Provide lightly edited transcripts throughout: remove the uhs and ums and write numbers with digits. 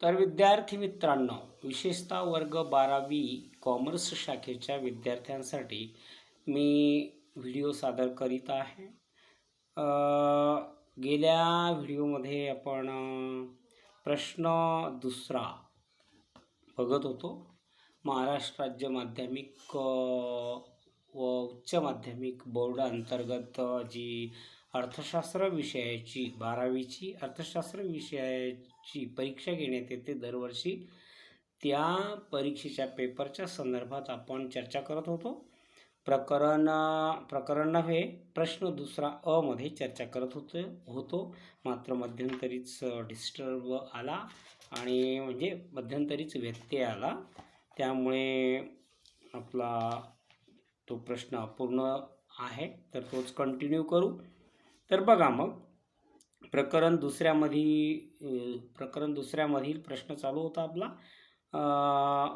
तर विद्यार्थी मित्रांनो, विशेषतः वर्ग 12वी कॉमर्स शाखेच्या विद्यार्थ्यांसाठी मी व्हिडिओ सादर करीत आहे. अ, गेल्या व्हिडिओमध्ये आपण प्रश्न दुसरा बघत होतो. महाराष्ट्र राज्य माध्यमिक व उच्च माध्यमिक बोर्ड अंतर्गत जी अर्थशास्त्र विषयाची 12वीची अर्थशास्त्र विषयाची परीक्षा घेण्यात येते दरवर्षी. त्या परीक्षेच्या पेपरच्या संदर्भात आपण चर्चा करत होतो. प्रकरण नव्हे, प्रश्न दुसरा अ मध्ये चर्चा करत होतो. मात्र मध्यंतरीच डिस्टर्ब आला आणि म्हणजे मध्यंतरीच व्यत्यय आला, त्यामुळे आपला तो प्रश्न अपूर्ण आहे. तर तोच कंटिन्यू करू. तर बघा, मग प्रकरण दुसऱ्यामधील प्रश्न चालू होता आपला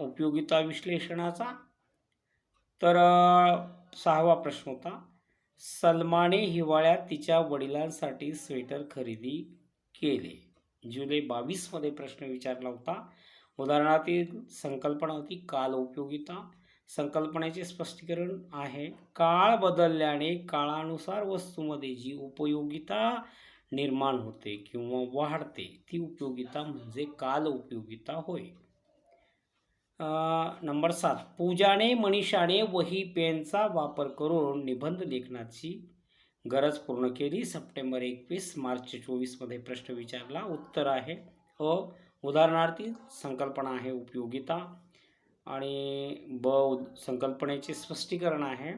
उपयोगिता विश्लेषणाचा. तर 6वा प्रश्न होता, सलमाने हिवाळ्यात तिच्या वडिलांसाठी स्वेटर खरेदी केले. जुलै 22 मध्ये प्रश्न विचारला होता. उदाहरणातील संकल्पना होती काल उपयोगिता. संकल्पनेचे स्पष्टीकरण आहे, काळ बदलल्याने काळानुसार वस्तूमध्ये जी उपयोगिता निर्माण होते किंवा वाढते ती उपयोगिता म्हणजे काल उपयोगिता होय. नंबर 7, पूजाने मनीषाने वही पेनचा वापर करून निबंध लेखनाची गरज पूर्ण केली. सप्टेंबर 21 मार्च 24 मध्ये प्रश्न विचारला. उत्तर आहे अ. उदाहरणार्थी संकल्पना आहे उपयोगिता आणि ब संकल्पनेचे स्पष्टीकरण आहे,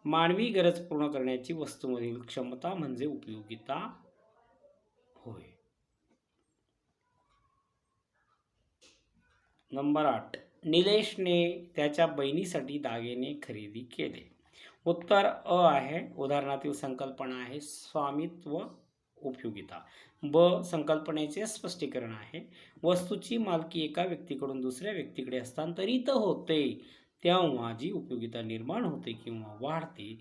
मानवी गरज पूर्ण करण्याची वस्तूमधील क्षमता म्हणजे उपयोगिता होय. नंबर 8, निलेशने त्याच्या बहिणीसाठी दागिने खरेदी केले. उत्तर अ आहे. उदाहरणातील संकल्पना आहे स्वामित्व उपयोगिता. ब संकल्पनेचे स्पष्टीकरण आहे, वस्तूची मालकी एका व्यक्तीकडून दुसऱ्या व्यक्तीकडे हस्तांतरित होते तेव्हा जी उपयोगिता निर्माण होते किंवा वाढते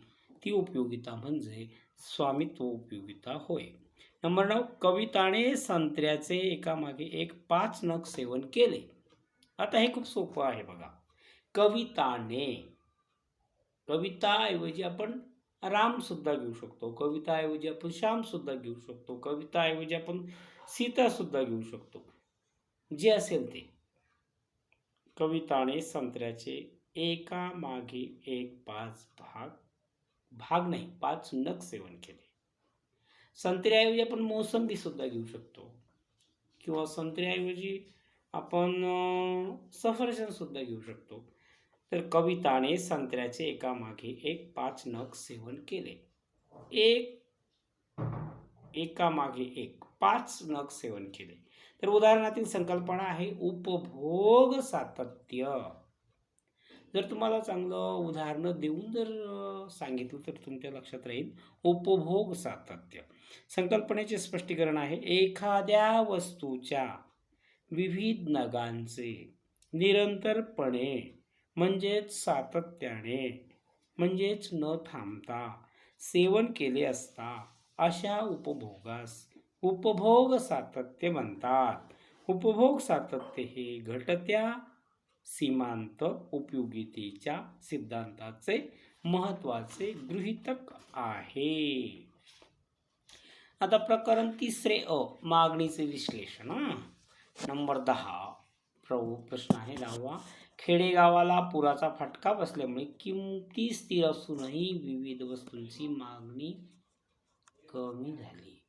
ती उपयोगिता म्हणजे स्वामित्व उपयोगिता होय. नंबर 9, कविताने संत्र्याचे एकामागे एक 5 नग सेवन केले. आता हे खूप सोपं आहे बघा. कविताऐवजी आपण राम सुद्धा घेऊ शकतो, कविताऐवजी आपण श्याम सुद्धा घेऊ शकतो, कविताऐवजी आपण सीता सुद्धा घेऊ शकतो, जे असेल ते. कविताने संत्र्याचे एकामागे एक 5 नग सेवन केले. संत्र्याऐवजी आपण मोसंबी सुद्धा घेऊ शकतो किंवा संत्र्याऐवजी आपण सफरचंद सुद्धा घेऊ शकतो. तर कविताने संत्र्याचे एकामागे एक 5 नग सेवन केले. एकामागे एक 5 नग सेवन केले. तर उदाहरणातील संकल्पना आहे उपभोग सातत्य. जर तुम्हाला चांगलं उदाहरणं देऊन जर सांगितलं तर तुमच्या लक्षात राहील. उपभोग सातत्य. संकल्पनेचे स्पष्टीकरण आहे, एखाद्या वस्तूच्या विविध नगांचे निरंतरपणे म्हणजेच सातत्याने म्हणजेच न थांबता सेवन केले असता अशा उपभोगास उपभोग सातत्य म्हणतात. उपभोग सातत्य हे घटत्या सीमांत उपयोगितेच्या सिद्धांताचे महत्त्वाचे गृहीतक आहे. आता प्रकरण तिसरे अ, मागणीचे विश्लेषण. नंबर 10 प्रश्न आहे 10वा, खेडेगावाला पुराचा फटका बसल्यामुळे किमती स्थिर असूनही विविध वस्तूंची मागणी कमी झाली.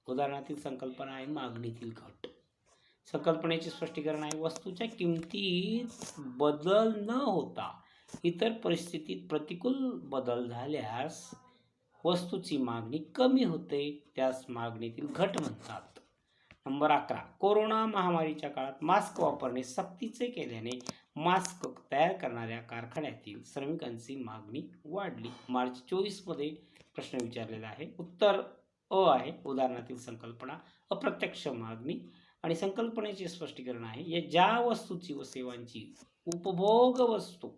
उदाहरणातील संकल्पना आहे मागणीतील घट. संकल्पनेचे स्पष्टीकरण आहे, वस्तूच्या किमतीत बदल न होता इतर परिस्थितीत प्रतिकूल बदल झाल्यास वस्तूची मागणी कमी होते, त्यास मागणीतील घट म्हणतात. नंबर 11, कोरोना महामारीच्या काळात मास्क वापरणे सक्तीचे केल्याने मास्क तयार करणाऱ्या कारखान्यातील श्रमिकांची मागणी वाढली. मार्च 24 मध्ये प्रश्न विचारलेला आहे. उत्तर अ आहे. उदाहरणातील संकल्पना अप्रत्यक्ष मागणी आणि संकल्पनेचे स्पष्टीकरण आहे, या ज्या वस्तूची व सेवांची उपभोग वस्तू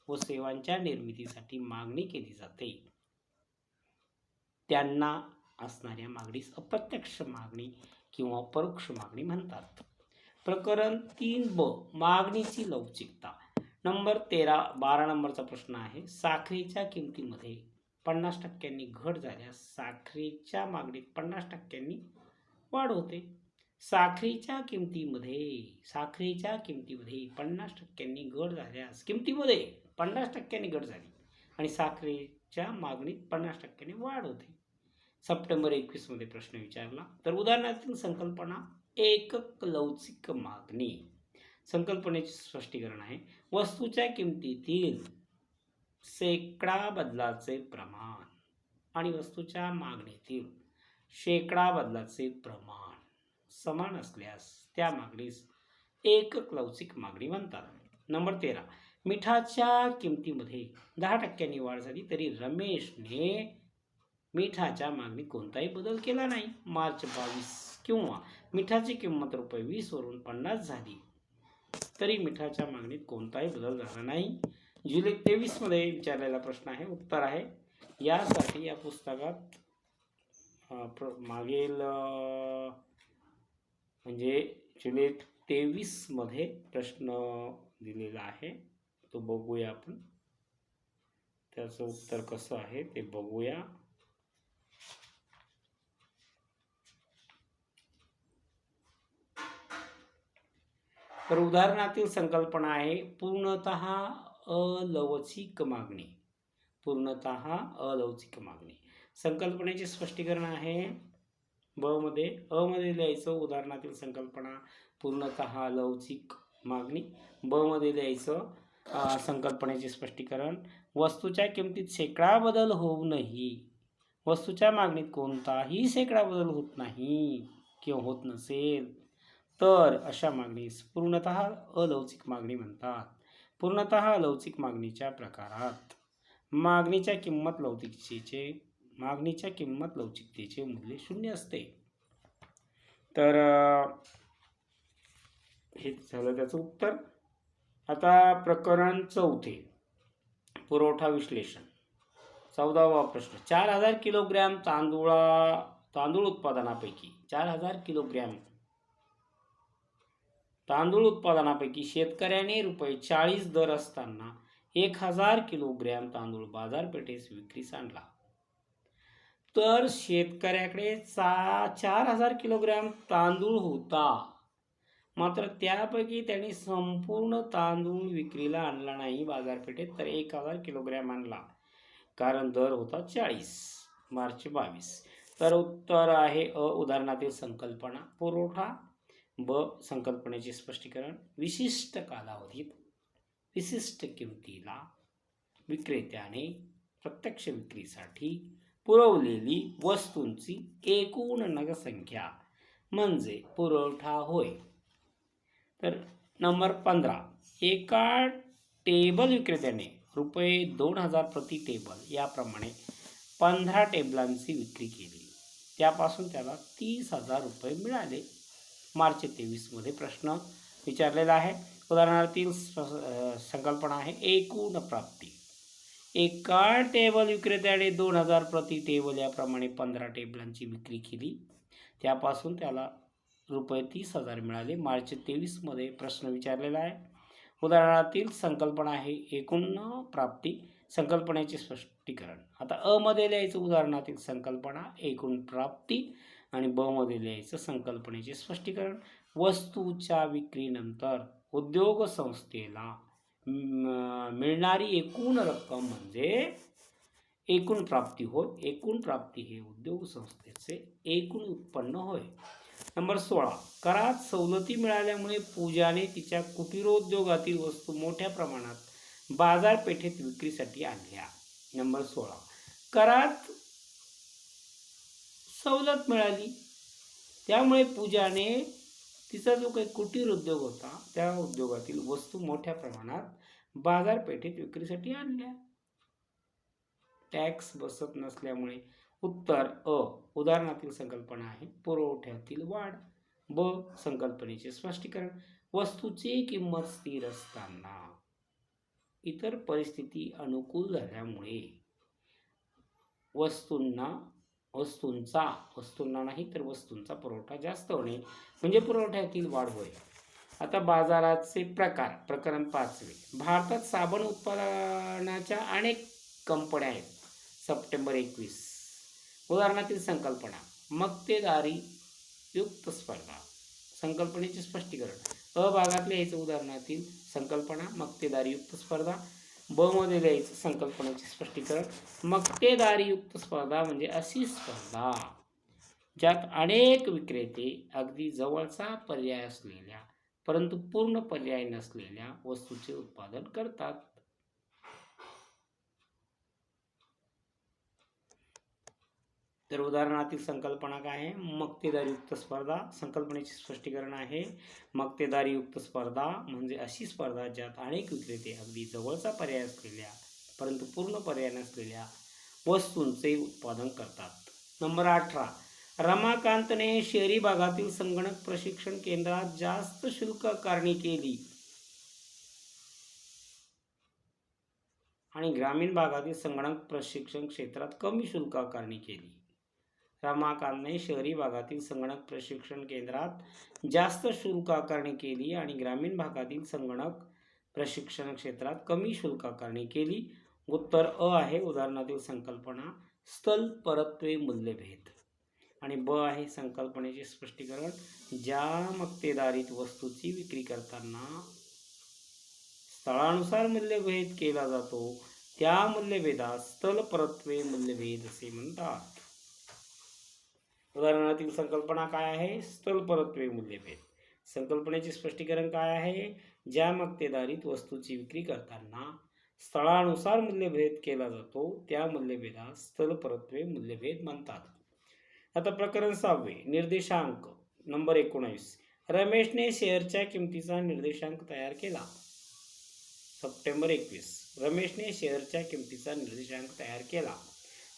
व सेवांच्या निर्मितीसाठी मागणी केली जाते त्यांना असणाऱ्या मागणीस अप्रत्यक्ष मागणी किंवा परोक्ष मागणी म्हणतात. प्रकरण 3 ब मागणीची लवचिकता. नंबर 12 नंबरचा प्रश्न आहे. साखरेच्या किमतीमध्ये 50% घट झाल्यास साखरेच्या मागणीत 50% वाढ होते. साखरेच्या किमतीमध्ये 50% घट झाल्यास किमतीमध्ये 50% घट झाली आणि साखरेच्या मागणीत 50% वाढ होते. सप्टेंबर 21 मध्ये प्रश्न विचारला. तर उदाहरणातील संकल्पना एकक लवचिक मागणी. संकल्पनेचे स्पष्टीकरण आहे. वस्तूच्या किमतीतील शेकडा बदलाचे प्रमाण आणि वस्तूच्या मागणीतील शेकडा बदलाचे प्रमाण समान असल्यास त्या मागणीस एकक लवचिक मागणी म्हणतात. नंबर 13. मिठाच्या किमतीमध्ये 10% वाढ झाली तरी रमेशने मिठाच्या मागणीत कोणताही बदल केला नाही. मार्च 22. किंवा मिठाची किंमत ₹20 वरून 50 झाली तरी मिठाच्या मागणीत कोणताही बदल झाला नाही. जुलै 23 मध्ये विचारलेला प्रश्न आहे. उत्तर आहे यासाठी या पुस्तकात मागील म्हणजे जुलै 23 मध्ये प्रश्न दिलेला आहे. तो बघूया आपण. त्याचं उत्तर कसं आहे ते बघूया. तर उदाहरणातील संकल्पना आहे पूर्णतः अलवचिक मागणी. पूर्णतः अलवचिक मागणी. संकल्पनेचे स्पष्टीकरण आहे ब मध्ये. अ मध्ये लिहायचं उदाहरणातील संकल्पना पूर्णतः अलवचिक मागणी. ब मध्ये लिहायचं संकल्पनेचे स्पष्टीकरण. वस्तूच्या किमतीत शेकडा बदल होऊनही वस्तूच्या मागणीत कोणताही शेकडा बदल होत नाही किंवा होत नसेल तर अशा मागणीस पूर्णतः अलवचिक मागणी म्हणतात. पूर्णतः अलवचिक मागणीच्या प्रकारात मागणीच्या किंमत लवचिकतेचे मूल्य 0 असते. तर हे झालं त्याचं उत्तर. आता प्रकरण 4 पुरवठा विश्लेषण. 14वा प्रश्न. 4000 किलोग्रॅम तांदूळ उत्पादनापैकी 4000 किलोग्रॅम तांदूळ उत्पादनापैकी शेतकऱ्याने ₹40 दर असताना 1000 किलोग्रॅम तांदूळ बाजारपेठेस विक्रीस आणला. तर शेतकऱ्याकडे 4000 किलोग्रॅम तांदूळ होता, मात्र त्यापैकी त्याने संपूर्ण तांदूळ विक्रीला आणला नाही बाजारपेठेत, तर 1000 किलोग्रॅम आणला, कारण दर होता 40. मार्च 22. तर उत्तर आहे अ उदाहरणातील संकल्पना पुरवठा. ब संकल्पनेचे स्पष्टीकरण. विशिष्ट कालावधीत विशिष्ट किमतीला विक्रेत्याने प्रत्यक्ष विक्रीसाठी पुरवलेली वस्तूंची एकूण नगसंख्या म्हणजे पुरवठा होय. तर नंबर 15. एका टेबल विक्रेत्याने ₹2000 प्रति टेबल याप्रमाणे 15 टेबलांची विक्री केली. त्यापासून त्याला ₹30,000 मिळाले. मार्च 23 मध्ये प्रश्न विचारलेला आहे. उदाहरणातील संकल्पना आहे एकूण प्राप्ती. एका टेबल विक्रेत्याने 2000 प्रति टेबल याप्रमाणे 15 टेबलांची विक्री केली. त्यापासून त्याला ₹30,000 मिळाले. मार्च 23 मध्ये प्रश्न विचारलेला आहे. उदाहरणातील संकल्पना आहे एकूण प्राप्ती. संकल्पनेचे स्पष्टीकरण. आता अ मध्ये लिहायचं उदाहरणातील संकल्पना एकूण प्राप्ती आणि ब मध्ये लिहायचं संकल्पनेचे स्पष्टीकरण. वस्तूच्या विक्रीनंतर उद्योग संस्थेला मिळणारी एकूण रक्कम म्हणजे एकूण प्राप्ती होय. एकूण प्राप्ती हे उद्योग संस्थेचे एकूण उत्पन्न होय. नंबर 16. करात सवलती मिळाल्यामुळे पूजाने तिच्या कुटीरोद्योगातील वस्तू मोठ्या प्रमाणात बाजारपेठेत विक्रीसाठी आणल्या. नंबर 16. करात सवलत मिळाली त्यामुळे पूजाने तिचा जो काही कुटीर उद्योग होता त्या उद्योगातील वस्तू मोठ्या प्रमाणात बाजारपेठेत विक्रीसाठी आणल्या. टॅक्स बसत नसल्यामुळे. उत्तर अ उदाहरणातील संकल्पना आहे पुरवठ्यातील वाढ. ब संकल्पनेचे स्पष्टीकरण. वस्तूची किंमत स्थिर असताना इतर परिस्थिती अनुकूल झाल्यामुळे वस्तूंचा पुरवठा जास्त होणे म्हणजे पुरवठ्यातील वाढ होय. आता बाजाराचे प्रकार, प्रकरण 5वे. भारतात साबण उत्पादनाच्या अनेक कंपन्या आहेत. सप्टेंबर 21. उदाहरणातील संकल्पना. मक्तेदारी युक्त स्पर्धा. संकल्पनेचे स्पष्टीकरण. अ भागात लिहायचं उदाहरणातील संकल्पना, मक्तेदारी युक्त स्पर्धा. ब मध्ये लिहायचं संकल्पनेचे स्पष्टीकरण. मक्तेदारी युक्त स्पर्धा म्हणजे अशी स्पर्धा ज्यात अनेक विक्रेते अगदी जवळचा पर्याय असलेल्या परंतु पूर्ण पर्याय नसलेल्या वस्तूचे उत्पादन करतात. तर उदाहरणातील संकल्पना काय आहे? मक्तेदारीयुक्त स्पर्धा. संकल्पनेचे स्पष्टीकरण आहे. मक्तेदारीयुक्त स्पर्धा म्हणजे अशी स्पर्धा ज्यात अनेक विक्रेते अगदी जवळचा पर्याय असलेल्या परंतु पूर्ण पर्याय नसलेल्या वस्तूंचे उत्पादन करतात. नंबर 18. रमाकांतने शहरी भागातील संगणक प्रशिक्षण केंद्रात जास्त शुल्क आकारणी केली आणि ग्रामीण भागातील संगणक प्रशिक्षण क्षेत्रात कमी शुल्क आकारणी केली. रमाकांतने शहरी भागातील संगणक प्रशिक्षण केंद्रात जास्त शुल्क आकारणी केली आणि ग्रामीण भागातील संगणक प्रशिक्षण क्षेत्रात कमी शुल्क आकारणी केली. उत्तर अ आहे. उदाहरणातील संकल्पना स्थल परत्वे मूल्यभेद. आणि ब आहे संकल्पनेचे स्पष्टीकरण. ज्या मक्तेदारीत वस्तूची विक्री करताना स्थळानुसार मूल्यभेद केला जातो त्या मूल्यभेदास स्थल परत्वे मूल्यभेद असे म्हणतात. उदाहरणातील संकल्पना काय आहे? स्थल परत्वे मूल्यभेद. संकल्पनेचे स्पष्टीकरण काय आहे? ज्या मक्तेदारीत वस्तूची विक्री करताना स्थळानुसार मूल्यभेद केला जातो त्या मूल्यभेदास स्थल परत्वे मूल्यभेद म्हणतात. आता प्रकरण 6वे. निर्देशांक. नंबर 19. रमेशने शेअरच्या किमतीचा निर्देशांक तयार केला. सप्टेंबर 21. रमेशने शेअरच्या किमतीचा निर्देशांक तयार केला.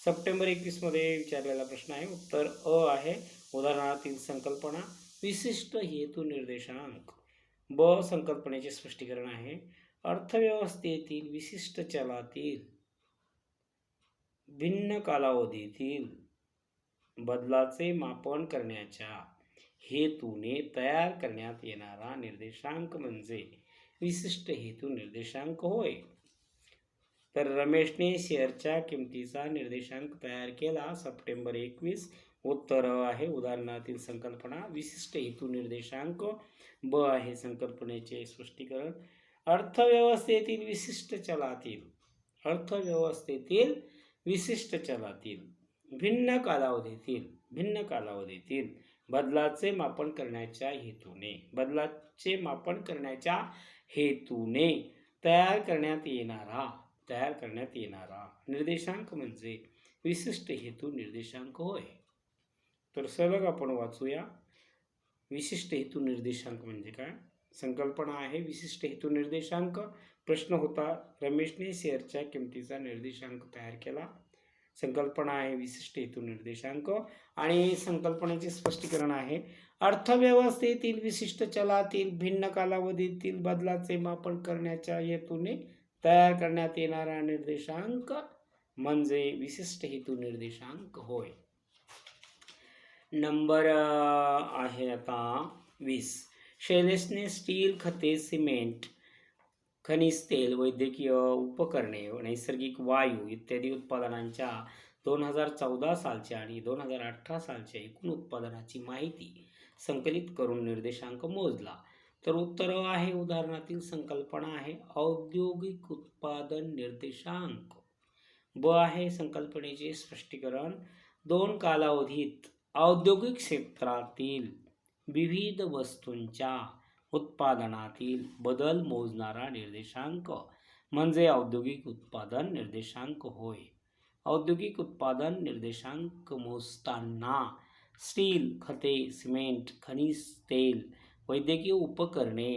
सप्टेंबर 21 मध्ये विचारलेला प्रश्न आहे. उत्तर अ आहे. उदाहरणातील संकल्पना विशिष्ट हेतू निर्देशांक. ब संकल्पनेचे स्पष्टीकरण आहे. अर्थव्यवस्थेतील विशिष्ट चलातील भिन्न कालावधीतील बदलाचे मापन करण्याच्या हेतूने तयार करण्यात येणारा निर्देशांक म्हणजे विशिष्ट हेतू निर्देशांक होय. तर रमेशने शेअरच्या किमतीचा निर्देशांक तयार केला. सप्टेंबर 21. उत्तर आहे. उदाहरणातील संकल्पना विशिष्ट हेतू निर्देशांक. ब आहे संकल्पनेचे स्पष्टीकरण. अर्थव्यवस्थेतील विशिष्ट चलातील भिन्न कालावधीतील बदलाचे मापन करण्याच्या हेतूने तयार करण्यात येणारा निर्देशांक म्हणजे विशिष्ट हेतू निर्देशांक होय. तर सलग आपण वाचूया. विशिष्ट हेतू निर्देशांक म्हणजे काय? संकल्पना आहे विशिष्ट हेतू निर्देशांक. प्रश्न होता रमेशने शेअरच्या किमतीचा निर्देशांक तयार केला. संकल्पना आहे विशिष्ट हेतू निर्देशांक आणि संकल्पनेचे स्पष्टीकरण आहे. अर्थव्यवस्थेतील विशिष्ट चलातील भिन्न कालावधीतील बदलाचे मापन करण्याच्या हेतूने तयार करण्यात येणारा निर्देशांक म्हणजे विशिष्ट हेतू निर्देशांक होय. नंबर आहे आता 20. शैलेशने स्टील, खते, सिमेंट, खनिज तेल, वैद्यकीय उपकरणे, नैसर्गिक वायू इत्यादी उत्पादनांच्या 2014 सालच्या आणि 2018 सालच्या एकूण उत्पादनाची माहिती संकलित करून निर्देशांक मोजला. तर उत्तर आहे. उदाहरणातील संकल्पना आहे औद्योगिक उत्पादन निर्देशांक. ब आहे संकल्पनेचे स्पष्टीकरण. 2 कालावधीत औद्योगिक क्षेत्रातील विविध वस्तूंच्या उत्पादनातील बदल मोजणारा निर्देशांक म्हणजे औद्योगिक उत्पादन निर्देशांक होय. औद्योगिक उत्पादन निर्देशांक मोजताना स्टील, खते, सिमेंट, खनिज तेल, वैद्यकीय उपकरणे,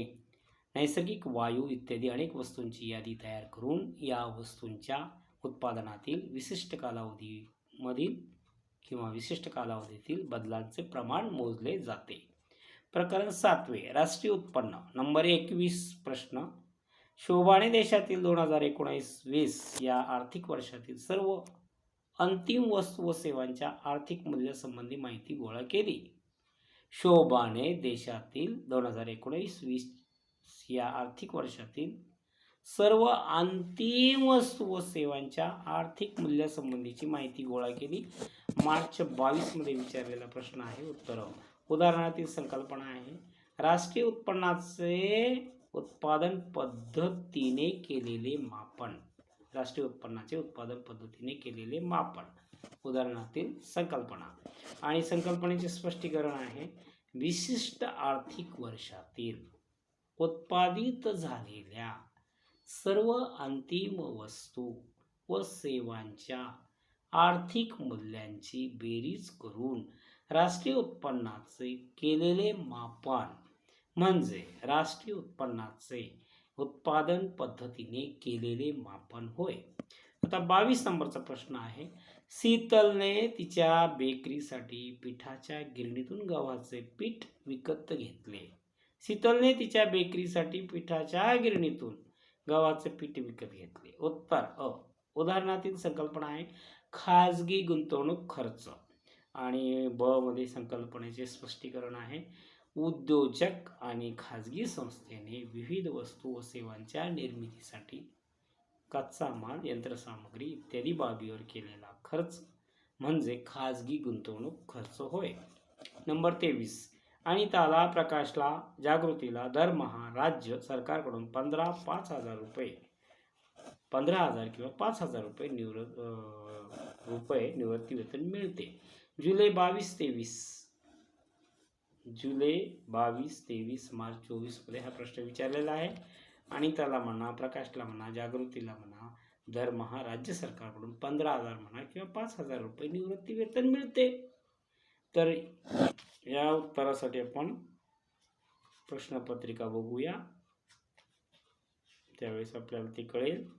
नैसर्गिक वायू इत्यादी अनेक वस्तूंची यादी तयार करून या वस्तूंच्या उत्पादनातील विशिष्ट कालावधीतील बदलांचे प्रमाण मोजले जाते. प्रकरण 7वे. राष्ट्रीय उत्पन्न. नंबर 21 प्रश्न. शोभाने देशातील 2019-20 या आर्थिक वर्षातील सर्व अंतिम वस्तू व सेवांच्या आर्थिक मूल्यासंबंधी माहिती गोळा केली. शोभाने देशातील 2019-20 या आर्थिक वर्षातील सर्व अंतिम वस्तू व सेवांच्या आर्थिक मूल्यासंबंधीची माहिती गोळा केली. मार्च 22 मध्ये विचारलेला प्रश्न आहे. उत्तर उदाहरणातील संकल्पना आहे. राष्ट्रीय उत्पन्नाचे उत्पादन पद्धतीने केलेले मापन. राष्ट्रीय उत्पन्नाचे उत्पादन पद्धतीने केलेले मापन उदाहरणातील संकल्पना. आणि संकल्पनेचे स्पष्टीकरण आहे. विशिष्ट आर्थिक वर्षातील उत्पादित झालेल्या सर्व अंतिम वस्तू व सेवांच्या आर्थिक मूल्यांची बेरीज करून राष्ट्रीय उत्पन्नाचे केलेले मापन म्हणजे राष्ट्रीय उत्पन्नाचे उत्पादन पद्धतीने केलेले मापन होय. आता 22 नंबरचा प्रश्न आहे. शीतलने तिच्या बेकरीसाठी पिठाच्या गिरणीतून गव्हाचे पीठ विकत घेतले. शीतलने तिच्या बेकरीसाठी पिठाच्या गिरणीतून गव्हाचे पीठ विकत घेतले. उत्तर उदाहरणातील संकल्पना आहे. खाजगी गुंतवणूक खर्च. आणि ब मध्ये संकल्पनेचे स्पष्टीकरण आहे. उद्योजक आणि खाजगी संस्थेने विविध वस्तू व सेवांच्या निर्मितीसाठी कच्चा माल, यंत्रसामग्री इत्यादी बाबीवर केलेला खर्च म्हणजे खाजगी गुंतवणूक खर्च होय. नंबर 23. अनिताला, प्रकाशला, जागृतीला दरमहा राज्य सरकारकडून 15,000 रुपये 15,000 किंवा 5,000 रुपये निवृत्ती वेतन मिळते. जुलै 22-23 मार्च 24 मध्ये हा प्रश्न विचारलेला आहे. अनिताला म्हणा, प्रकाशला म्हणा, जागृतीला म्हणा दरमहा राज्य सरकारकडून 15,000 म्हणा किंवा 5,000 रुपये निवृत्ती वेतन मिळते. तर या उत्तरासाठी आपण प्रश्नपत्रिका बघूया, त्यावेळेस आपल्याला ते कळेल.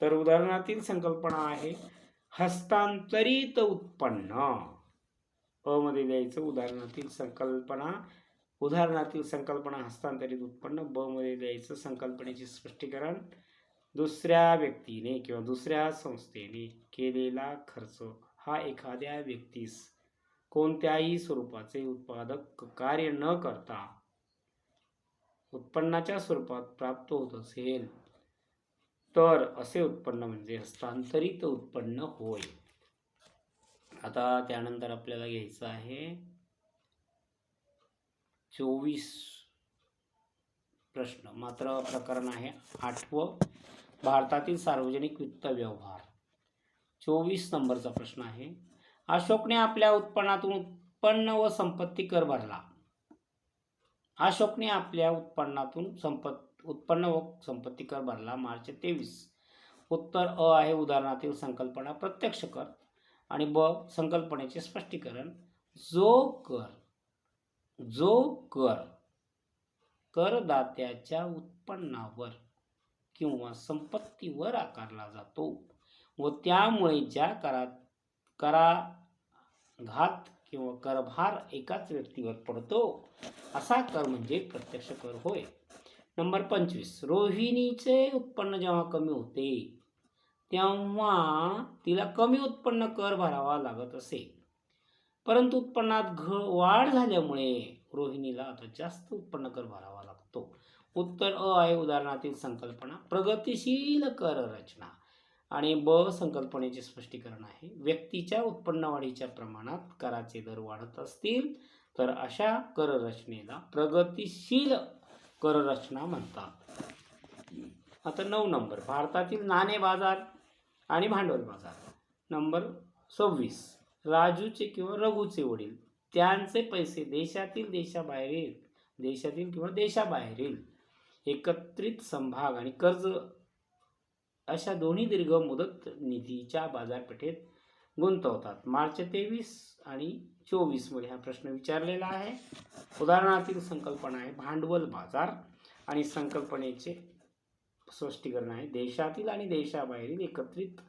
तर उदाहरणातील संकल्पना आहे. हस्तांतरित उत्पन्न. अ मध्ये द्यायचं उदाहरणातील संकल्पना हस्तांतरित उत्पन्न. ब मध्ये द्यायचं संकल्पनेचे स्पष्टीकरण. दुसऱ्या व्यक्तीने किंवा दुसऱ्या संस्थेने केलेला खर्च हा एखाद्या व्यक्तीस कोणत्याही स्वरूपाचे उत्पादक कार्य न करता उत्पन्नाच्या स्वरूपात प्राप्त होत असेल तर असे उत्पन्न म्हणजे हस्तांतरित उत्पन्न होय. आता त्यानंतर आपल्याला घ्यायचं आहे 24 प्रश्न. मात्र प्रकरण आहे 8वं, भारतातील सार्वजनिक वित्त व्यवहार. 24 नंबरचा प्रश्न आहे. अशोकने आपल्या उत्पन्नातून उत्पन्न व संपत्ती कर भरला. अशोकने आपल्या उत्पन्नातून उत्पन्न व संपत्ती कर भरला. मार्च 23. उत्तर अ आहे. उदाहरणातील संकल्पना प्रत्यक्ष कर. आणि ब संकल्पनेचे स्पष्टीकरण. जो कर करदात्याच्या उत्पन्नावर किंवा संपत्तीवर आकारला जातो व त्यामुळे ज्या कराघात किंवा करभार एकाच व्यक्तीवर पडतो असा कर म्हणजे प्रत्यक्ष कर होय. नंबर 25. रोहिणीचे उत्पन्न जेव्हा कमी होते तेव्हा तिला कमी उत्पन्न कर भरावा लागत असे, परंतु उत्पन्नात वाढ झाल्यामुळे रोहिणीला आता जास्त उत्पन्न कर भरावा लागतो. उत्तर अ आहे. उदाहरणातील संकल्पना प्रगतिशील कर रचना. आणि ब संकल्पनेचे स्पष्टीकरण आहे. व्यक्तीच्या उत्पन्न वाढीच्या प्रमाणात कराचे दर वाढत असतील तर अशा कर रचनेला प्रगतिशील कर रचना म्हणतात. आता 9 नंबर, भारतातील नाणे बाजार आणि भांडवल बाजार. नंबर 26. राजूचे किंवा रघुचे वडील त्यांचे पैसे देशातील किंवा देशाबाहेरील एकत्रित समभाग आणि कर्ज अशा दोन्ही दीर्घ मुदत निधीच्या बाजारपेठेत गुंतवतात. मार्च 23 आणि 24 मध्ये हा प्रश्न विचारलेला आहे. उदाहरणातील संकल्पना आहे भांडवल बाजार. आणि संकल्पनेचे स्पष्टीकरण आहे. देशातील आणि देशाबाहेरील एकत्रित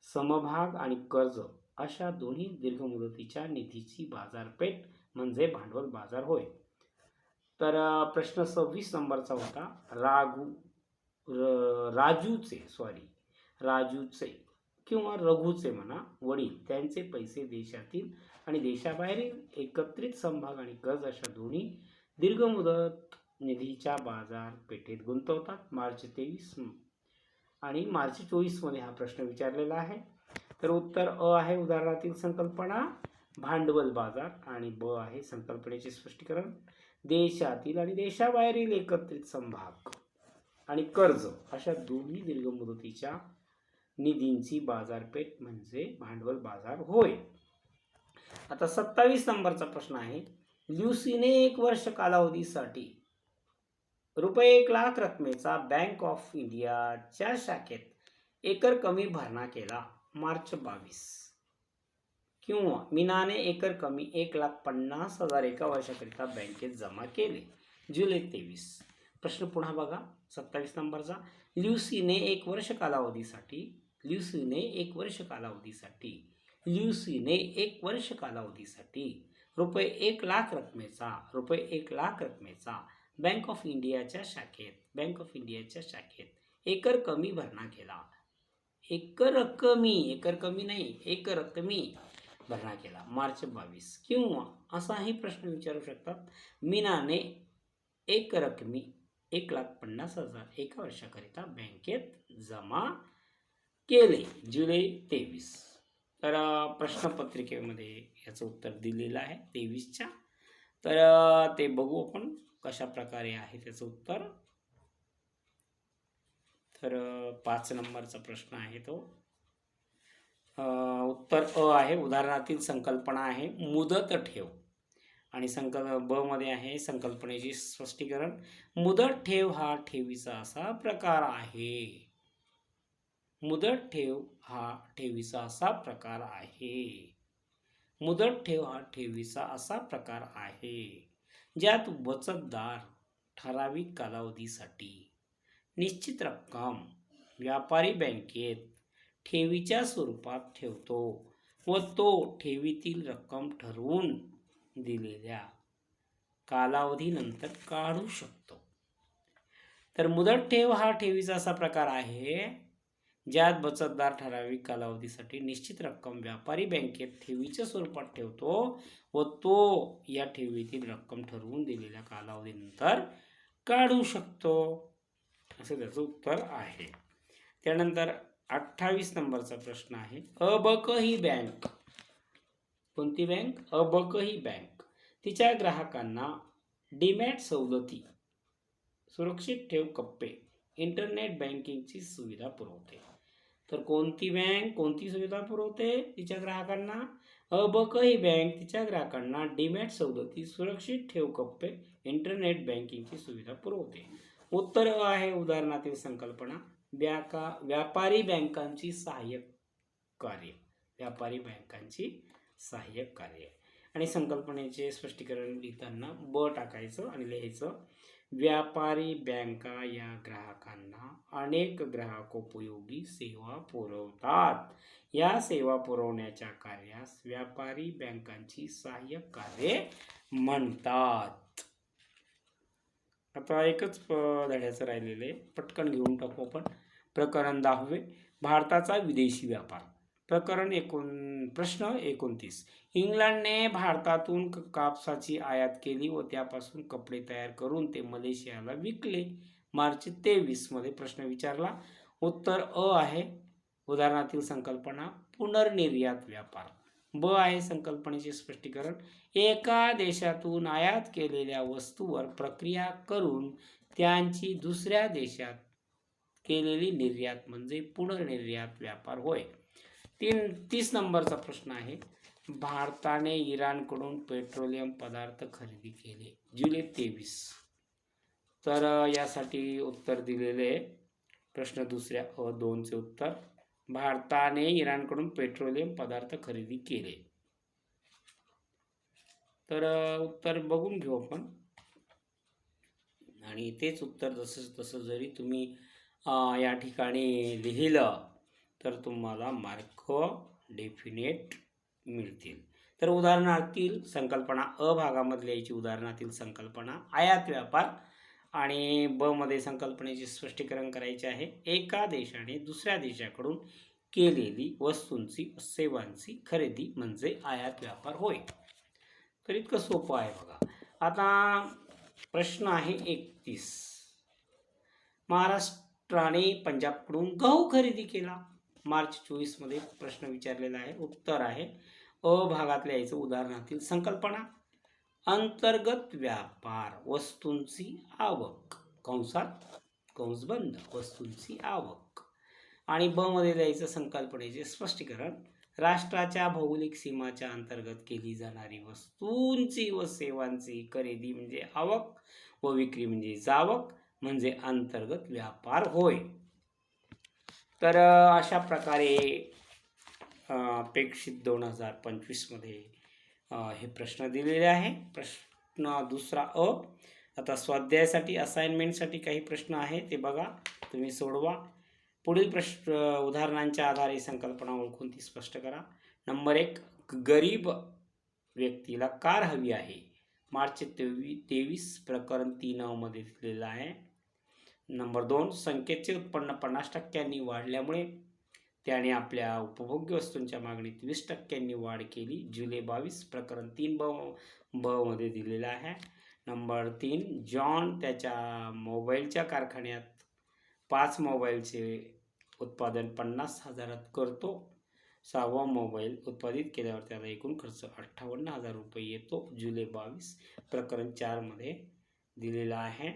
समभाग आणि कर्ज अशा दोन्ही दीर्घ मुदतीच्या निधीची बाजारपेठ म्हणजे भांडवल बाजार होय. तर प्रश्न 26 नंबरचा होता राजूचे किंवा रघुचे म्हणा वडील त्यांचे पैसे देशातील आणि देशाबाहेरील एकत्रित समभाग आणि कर्ज अशा दोन्ही दीर्घ मुदत निधीच्या बाजारपेठेत गुंतवतात. मार्च 23 आणि मार्च 24 मध्ये हा प्रश्न विचारलेला आहे. तर उत्तर अ आहे उदाहरणातील संकल्पना भांडवल बाजार आणि ब आहे संकल्पनेचे स्पष्टीकरण देशातील आणि देशाबाहेरील एकत्रित समभाग आणि कर्ज अशा दोन्ही दीर्घ मुदतीच्या निधींची बाजारपेठ म्हणजे भांडवल बाजार होय. आता 27 नंबरचा प्रश्न आहे. ल्युसीने 1 वर्ष कालावधीसाठी रुपये 1,00,000 रकमेचा बँक ऑफ इंडियाच्या शाखेत एकर कमी भरणा केला. मार्च 22 किंवा मीनाने एकर कमी 1,50,000 एका वर्षाकरिता बँकेत जमा केले. जुलै 23. प्रश्न पुन्हा बघा 27 नंबरचा. ल्युसीने 1 वर्ष कालावधीसाठी रुपये 1,00,000 रकमेचा बँक ऑफ इंडियाच्या शाखेत एकर कमी भरणा केला. एकर रकमी भरणा केला. मार्च 22 किंवा असाही प्रश्न विचारू शकतात. मीनाने एक रकमी 1,50,000 एका वर्षाकरिता बँकेत जमा केले. जुलै 23. तर प्रश्नपत्रिकेमध्ये याचं उत्तर दिलेलं आहे 23च्या. तर ते बघू आपण कशा प्रकारे आहे त्याचं उत्तर. तर 5 नंबरचा प्रश्न आहे तो. उत्तर अ आहे उदाहरणातील संकल्पना आहे मुदत ठेव आणि ब मध्ये आहे संकल्पनेचे स्पष्टीकरण. मुदत ठेव हा ठेवीचा असा प्रकार आहे. ज्यात बचतदार ठराविक कालावधीसाठी निश्चित रक्कम व्यापारी बँकेत ठेवीच्या स्वरूपात ठेवतो व तो ठेवीतील रक्कम ठरवून दिलेल्या कालावधीनंतर काढू शकतो. तर मुदत ठेव हा ठेवीचा असा प्रकार आहे ज्यात बचतदार ठराविक कालावधीसाठी निश्चित रक्कम व्यापारी बँकेत ठेवीच्या स्वरूपात ठेवतो व तो या ठेवीतील रक्कम ठरवून दिलेल्या कालावधीनंतर काढू शकतो. असं त्याचं उत्तर आहे. त्यानंतर 28 नंबरचा प्रश्न आहे. अबकही बँक. कोणती बँक? अबकही बँक तिच्या ग्राहकांना डीमॅट सवलती, सुरक्षित ठेव कप्पे, इंटरनेट बँकिंगची सुविधा पुरवते. तर कोणती बँक कोणती सुविधा पुरवते तिच्या ग्राहकांना? अबकही बँक तिच्या ग्राहकांना डीमॅट सवलती, सुरक्षित ठेव कप्पे, इंटरनेट बँकिंगची सुविधा पुरवते. उत्तर अ आहे उदाहरणातील संकल्पना व्यापारी बँकांची सहाय्यक कार्य आणि संकल्पनेचे स्पष्टीकरण लिहिताना ब टाकायचं आणि लिहायचं व्यापारी बँका या ग्राहकांना अनेक ग्राहकोपयोगी सेवा पुरवतात. या सेवा पुरवण्याच्या कार्यास व्यापारी बँकांची सहाय्यक कार्ये म्हणतात. आता एकच धड्याचं राहिलेलं आहे, पटकन घेऊन टाकू आपण. प्रकरण 10 भारताचा विदेशी व्यापार. प्रश्न 29. इंग्लंडने भारतातून कापसाची आयात केली व त्यापासून कपडे तयार करून ते मलेशियाला विकले. मार्च 23 मध्ये प्रश्न विचारला. उत्तर अ आहे उदाहरणातील संकल्पना पुनर्निर्यात व्यापार. ब आहे संकल्पनेचे स्पष्टीकरण एका देशातून आयात केलेल्या वस्तूवर प्रक्रिया करून त्यांची दुसऱ्या देशात केलेली निर्यात म्हणजे पुनर्निर्यात व्यापार होय. 30 नंबरचा प्रश्न आहे. भारताने इराणकडून पेट्रोलियम पदार्थ खरेदी केले. जुलै 23. तर यासाठी उत्तर दिलेले आहे. प्रश्न दुसऱ्या अ 2चे उत्तर भारताने इराणकडून पेट्रोलियम पदार्थ खरेदी केले. तर उत्तर बघून घेऊ आपण आणि तेच उत्तर तसं जरी तुम्ही या ठिकाणी लिहिलं तर तुम्हाला मार्क डेफिनेट मिळतील. तर उदाहरणातील संकल्पना अ भागामध्ये लिहायची. उदाहरणातील संकल्पना आयात व्यापार आणि ब मध्ये संकल्पनेचे स्पष्टीकरण करायचे आहे. एका देशाने दुसऱ्या देशाकडून केलेली वस्तूंची व सेवांची खरेदी म्हणजे आयात व्यापार होय. तर इतकं सोपं आहे बघा. आता प्रश्न आहे 31. महाराष्ट्राने पंजाबकडून गहू खरेदी केला. मार्च 24 मध्ये प्रश्न विचारलेला आहे. उत्तर आहे अ भागातल्या याचं उदाहरणातील संकल्पना. अंतर्गत व्यापार वस्तूंची आवक कंसात कंस बंद वस्तूंची आवक. आणि ब मध्ये द्यायचं संकल्पनेचे स्पष्टीकरण. राष्ट्राच्या भौगोलिक सीमाच्या अंतर्गत केली जाणारी वस्तूंची व सेवांची खरेदी म्हणजे आवक व विक्री म्हणजे जावक म्हणजे अंतर्गत व्यापार होय. तर अशा प्रकारे अपेक्षित 2025 मध्ये हे प्रश्न दिलेले आहे. प्रश्न दुसरा अ. आता स्वाध्यायासाठी असाइनमेंटसाठी काही प्रश्न आहे ते बघा, तुम्ही सोडवा. पुढील प्रश्न उदाहरणांच्या आधारे संकल्पना ओळखून ती स्पष्ट करा. नंबर 1, गरीब व्यक्तीला कार हवी आहे. मार्च 23 प्रकरण 3 मध्ये दिलेलं आहे. नंबर 2, संख्येचे उत्पन्न 50% वाढल्यामुळे त्याने आपल्या उपभोग्य वस्तूंच्या मागणीत 20% वाढ केली. जुलै 22 प्रकरण 3 ब मध्ये दिलेलं आहे. नंबर 3, जॉन त्याच्या मोबाईलच्या कारखान्यात 5 मोबाईलचे उत्पादन 50,000 करतो. 6वा मोबाईल उत्पादित केल्यावर त्याला एकूण खर्च 58,000 रुपये येतो. जुलै 22 प्रकरण 4 मध्ये दिलेला आहे.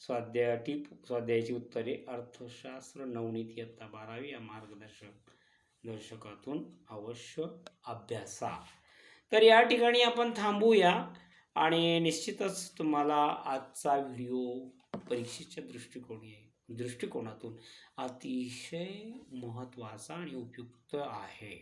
स्वाध्यायाची उत्तरे अर्थशास्त्र नवनीत इयत्ता 12वी या मार्गदर्शकातून अवश्य अभ्यासा. तर या ठिकाणी आपण थांबूया आणि निश्चितच तुम्हाला आजचा व्हिडिओ परीक्षेच्या दृष्टिकोनातून अतिशय महत्त्वाचा आणि उपयुक्त आहे.